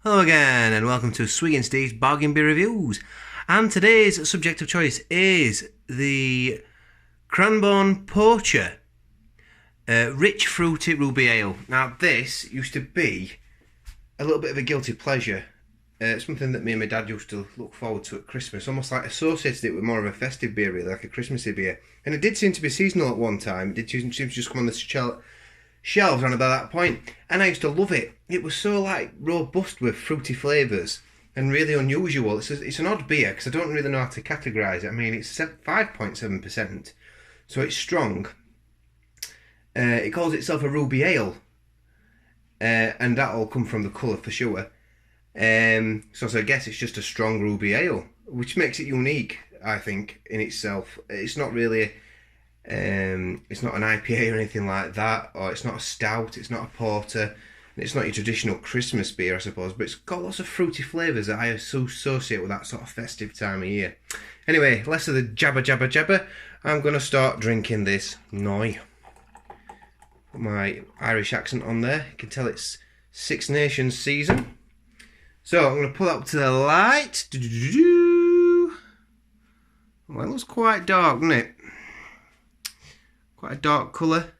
Hello again, and welcome to Swig and Steve's Bargain Beer Reviews. And today's subject of choice is the Cranbourne Poacher Rich Fruity Ruby Ale. Now, this used to be a little bit of a guilty pleasure. Something that me and my dad used to look forward to at Christmas. Almost like associated it with more of a festive beer, really, like a Christmassy beer. And it did seem to be seasonal at one time. It did seem to just come on the shelves around about that point, and I used to love it. It was so like robust with fruity flavours and really unusual. It's an odd beer because I don't really know how to categorise it. I mean, it's 5.7%, so it's strong. It calls itself a ruby ale, and that'll come from the colour for sure. So I guess it's just a strong ruby ale, which makes it unique, I think, in itself. It's not really it's not an IPA or anything like that, or it's not a stout, it's not a porter, and it's not your traditional Christmas beer, I suppose, but it's got lots of fruity flavours that I associate with that sort of festive time of year. Anyway, less of the jabber. I'm going to start drinking this now. Put my Irish accent on there. You can tell it's Six Nations season. So I'm going to pull that up to the light. Well, it looks quite dark, doesn't it? Quite a dark colour.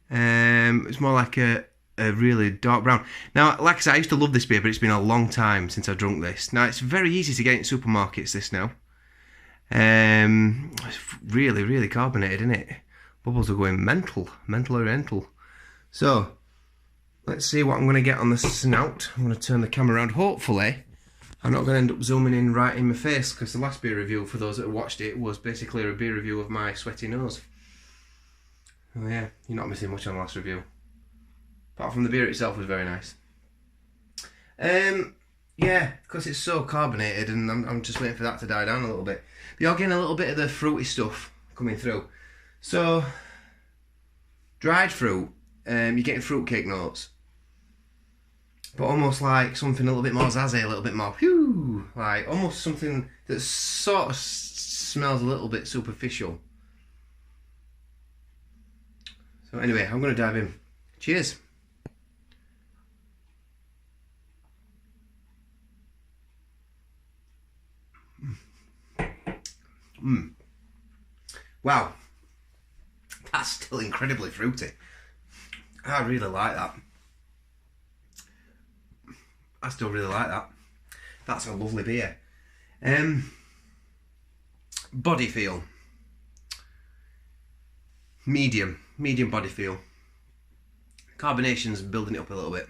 It's more like a really dark brown. Now, like I said, I used to love this beer, but it's been a long time since I've drunk this. Now, it's very easy to get in supermarkets, this now. It's really carbonated, isn't it? Bubbles are going mental oriental. So, let's see what I'm going to get on the snout. I'm going to turn the camera around. Hopefully, I'm not going to end up zooming in right in my face, because the last beer review, for those that watched it, was basically a beer review of my sweaty nose. Oh yeah, you're not missing much on the last review. Apart from the beer itself was very nice. Yeah, because it's so carbonated, and I'm just waiting for that to die down a little bit. But you're getting a little bit of the fruity stuff coming through. So, dried fruit, you're getting fruitcake notes. But almost like something a little bit more zazzy, a little bit more whew, like almost something that sort of smells a little bit superficial. So anyway, I'm going to dive in. Cheers. Wow. That's still incredibly fruity. I really like that. I still really like that. That's a lovely beer. Body feel. Medium body feel. Carbonation's building it up a little bit.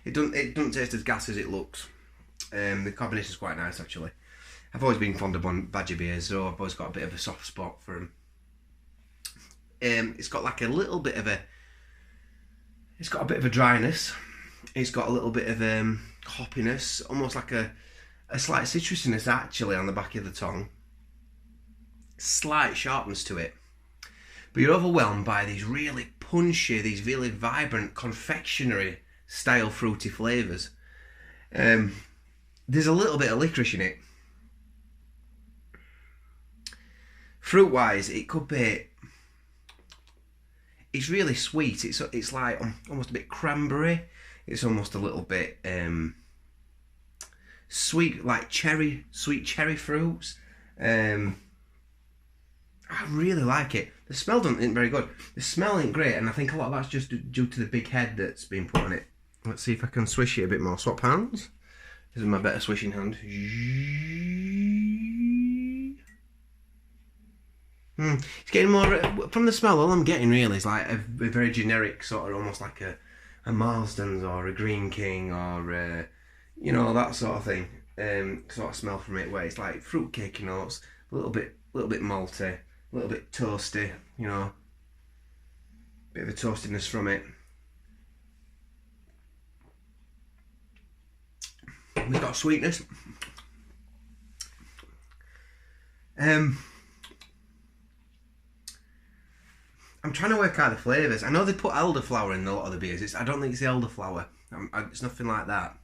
It doesn't taste as gas as it looks. The carbonation's quite nice, actually. I've always been fond of Badger beers, so I've always got a bit of a soft spot for them. It's got like a little bit of a. It's got a bit of a dryness. It's got a little bit of hoppiness, almost like a slight citrusiness actually on the back of the tongue. Slight sharpness to it. But you're overwhelmed by these really punchy, these really vibrant confectionery style fruity flavours. There's a little bit of licorice in it. Fruit wise, it could be. It's really sweet. It's like almost a bit cranberry. It's almost a little bit sweet, like sweet cherry fruits. I really like it. The smell isn't very good. The smell ain't great, and I think a lot of that's just due to the big head that's been put on it. Let's see if I can swish it a bit more. Swap hands. This is my better swishing hand. It's getting more from the smell. All I'm getting really is like a very generic sort of, almost like a Marsden's or a Green King or you know, that sort of thing. Sort of smell from it, where it's like fruitcake notes, a little bit malty, a little bit toasty, you know, bit of a toastiness from it. We've got sweetness. I'm trying to work out the flavours. I know they put elderflower in a lot of the beers. I don't think it's the elderflower. It's nothing like that.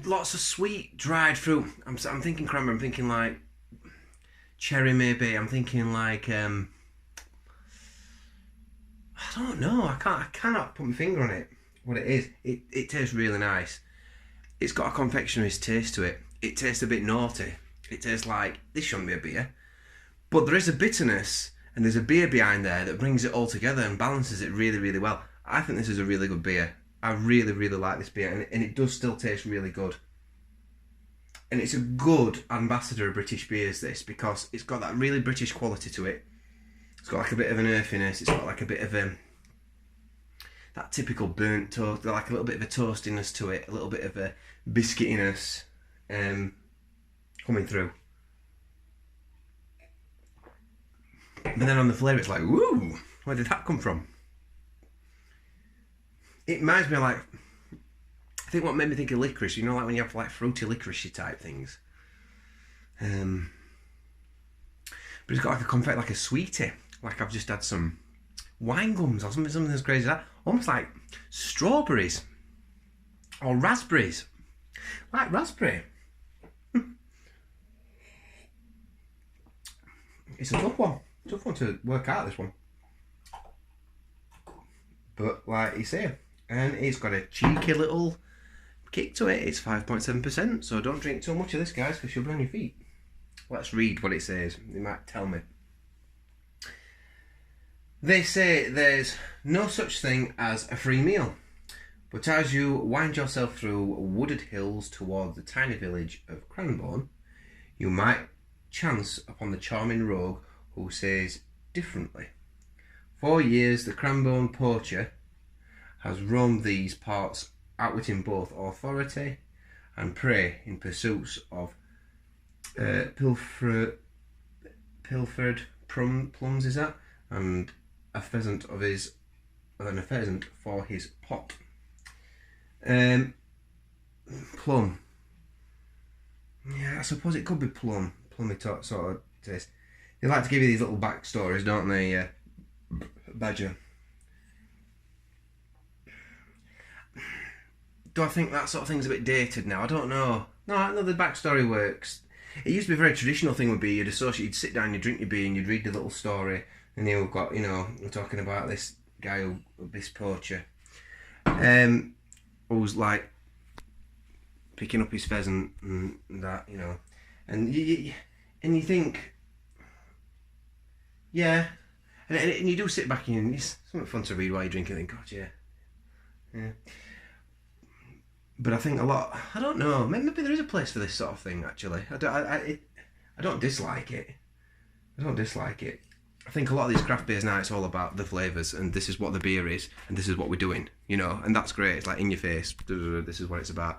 Lots of sweet dried fruit. I'm thinking cranberry. I'm thinking like cherry maybe. I'm thinking like I don't know. I cannot put my finger on it. What it is. It tastes really nice. It's got a confectionery's taste to it. It tastes a bit naughty. It tastes like this shouldn't be a beer, but there is a bitterness and there's a beer behind there that brings it all together and balances it really, really well. I think this is a really good beer. I really, really like this beer, and it does still taste really good. And it's a good ambassador of British beers, this, because it's got that really British quality to it. It's got like a bit of an earthiness. It's got like a bit of that typical burnt toast, like a little bit of a toastiness to it, a little bit of a biscuitiness coming through. And then on the flavour, it's like, woo, where did that come from? It reminds me of like, I think what made me think of licorice, you know, like when you have like fruity licorice type things. But it's got like a confect, like a sweetie. Like I've just had some wine gums or something as crazy as that. Almost like strawberries or raspberries. Like raspberry. It's a tough one. Tough one to work out, this one. But like you say, and it's got a cheeky little kick to it. It's 5.7%, so don't drink too much of this, guys, because you'll burn your feet. Let's read what it says. It might tell me. They say there's no such thing as a free meal, but as you wind yourself through wooded hills towards the tiny village of Cranbourne, you might chance upon the charming rogue who says differently. For years, the Cranbourne poacher has roamed these parts, outwitting both authority and prey in pursuits of pilfered plums, is that? And a pheasant for his pot. Plum. Yeah, I suppose it could be plum. Plummy sort of taste. They like to give you these little backstories, don't they, Badger? Do I think that sort of thing's a bit dated now? I don't know. No, I know the backstory works. It used to be a very traditional thing would be you'd associate, you'd sit down, you'd drink your beer and you'd read the little story, and then we've got, you know, we're talking about this guy this poacher, who's like picking up his pheasant and that, you know, and you think, yeah, and you do sit back and it's something fun to read while you're drinking and think, God, yeah. But I think a lot, I don't know, maybe there is a place for this sort of thing, actually. I don't dislike it. I think a lot of these craft beers now, it's all about the flavours, and this is what the beer is, and this is what we're doing, you know, and that's great. It's like in your face, this is what it's about.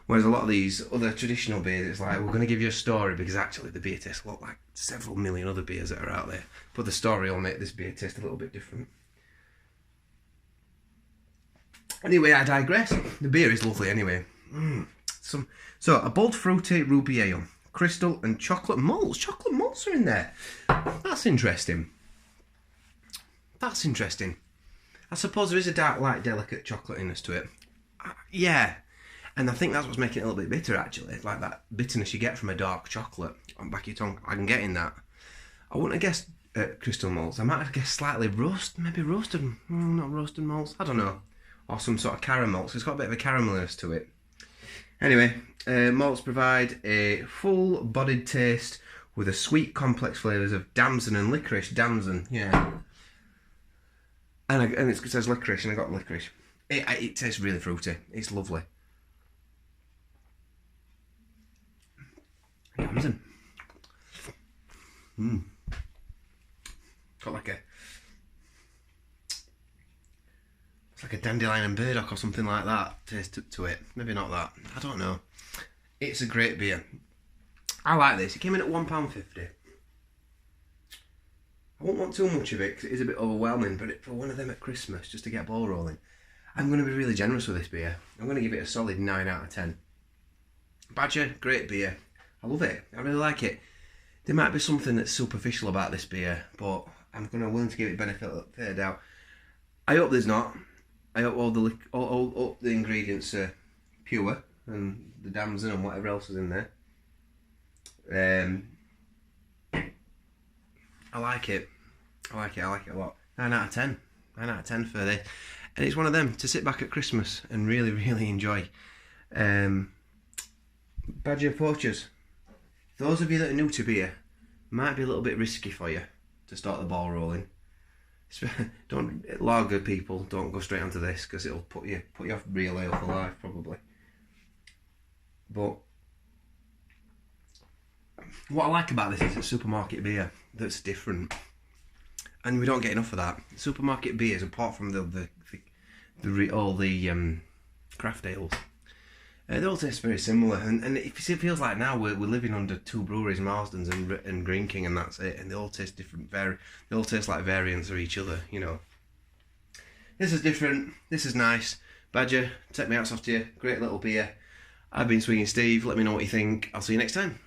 Whereas a lot of these other traditional beers, it's like, we're going to give you a story, because actually the beer tastes a lot like several million other beers that are out there. But the story will make this beer taste a little bit different. Anyway, I digress. The beer is lovely anyway. So, a bold fruity ruby ale, crystal and chocolate malts. Chocolate malts are in there. That's interesting. I suppose there is a dark, light, delicate chocolatiness to it. Yeah. And I think that's what's making it a little bit bitter, actually. Like that bitterness you get from a dark chocolate on the back of your tongue. I can get in that. I wouldn't have guessed crystal malts. I might have guessed slightly maybe roasted, not roasted malts. I don't know. Or some sort of caramel. So it's got a bit of a caramelness to it. Anyway, malts provide a full-bodied taste with a sweet, complex flavours of damson and licorice. Damson, yeah. And it says licorice, and I got licorice. It tastes really fruity. It's lovely. Damson. Got like it's like a dandelion and burdock or something like that taste to it. Maybe not that. I don't know. It's a great beer. I like this. It came in at £1.50. I won't want too much of it because it is a bit overwhelming, but for one of them at Christmas, just to get a ball rolling, I'm going to be really generous with this beer. I'm going to give it a solid 9 out of 10. Badger, great beer. I love it. I really like it. There might be something that's superficial about this beer, but I'm willing to give it benefit of the doubt. I hope there's not. I hope all the ingredients are pure and the damson and whatever else is in there. I like it. I like it a lot. 9 out of 10. 9 out of 10 for this. And it's one of them to sit back at Christmas and really, really enjoy. Badger Poachers. Those of you that are new to beer, might be a little bit risky for you to start the ball rolling. Don't, lager people, don't go straight onto this because it'll put you off real ale for life probably. But what I like about this is it's supermarket beer that's different, and we don't get enough of that. Supermarket beers, apart from all the craft ales, they all taste very similar. And it feels like now we're living under two breweries, Marsden's and Green King, and that's it. And they all taste different. They all taste like variants of each other. You know. This is different. This is nice. Badger, take me hats off to you. Great little beer. I've been Swinging Steve. Let me know what you think. I'll see you next time.